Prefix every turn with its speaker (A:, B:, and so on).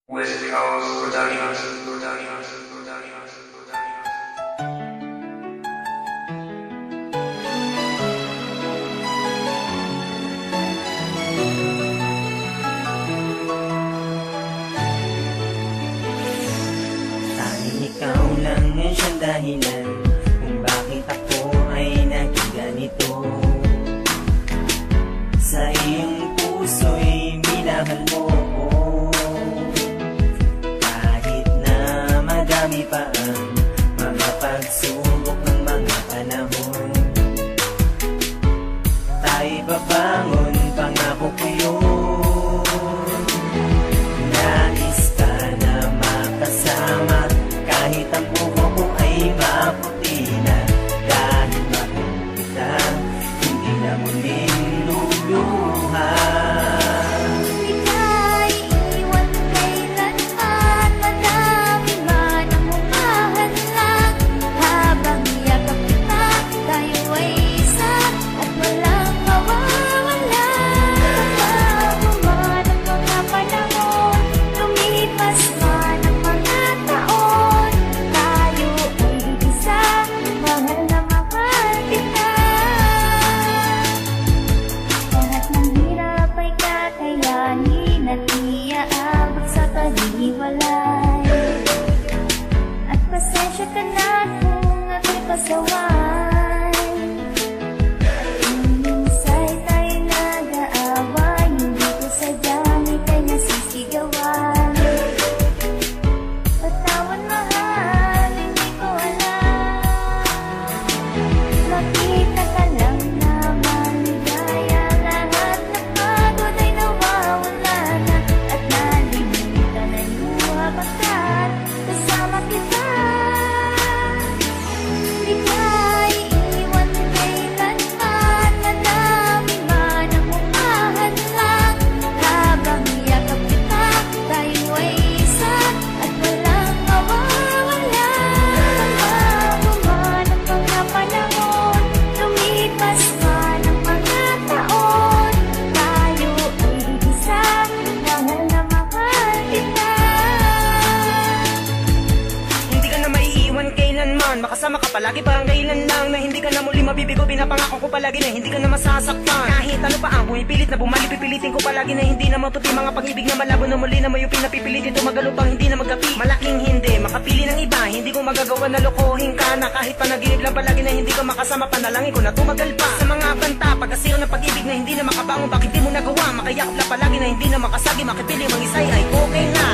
A: West Coast Productions.
B: Tanging ikaw lang ang siyang dahilan kung bakit ako ay naging ganito. Sa iyong puso'y minahal mo ko, kahit na madami pa ang mga pagsubok ng mga panahon. Tayo'y babangon, pangako ko yun. Nais ka na makasama, kahit ang buho ko ay maputi na. Dahil mahal kita, hindi na muling luluha.
C: Ika'y iwan kailanman, madami man ang humahadlang. Habang yakap kita, tayo ay isa at walang mawawala. Bago man ang mga panahon, lumipas man ang mga taon, tayo ay isa, mahal na mahal kita. Lahat ng hirap ay kakayanin at iaabot sa paghiwalay. At pasensya ka na kung ako'y pasaway. At kung minsa'y tayo nag-aaway, hindi ko sadyang ika'y nasisigawan. Patawan mahal, hindi ko alam. Makita ka lang na maligaya, lahat ng pagod ay nawawala na. At nalilimutan na luha pagkat kasama kita. Ika'y iwan kailanman, madami man ang humahadlang. Habang yakap kita, tayo ay isa at walang mawawala. Bago man ang mga panahon, lumipas man ang mga taon, tayo ay isa, mahal na mahal kita.
D: Hindi ka na maiiwan kailanman, makasama ka palagi parang kailan lang. Na hindi ka na muli mabibigo, pinapangako ko palagi na hindi ka na masasaktan. Kahit ano pa ang pumipilit na bumalik, pipilitin ko palagi na hindi na maputi. Mga pag-ibig na malabo na muli na mayupin na pipilitin tumagal upang hindi na magkapi. Malaking hindi, makapili ng iba, hindi ko magagawa na lokohin ka na. Kahit panaginip lang palagi na hindi ka makasama, panalangin ko na tumagal pa. Sa mga banta, pagkasiro ng pag-ibig na hindi na makabangon, bakit di mo nagawa? Makayakap lang palagi na hindi na makasagi, makipili mang isay ay okay na.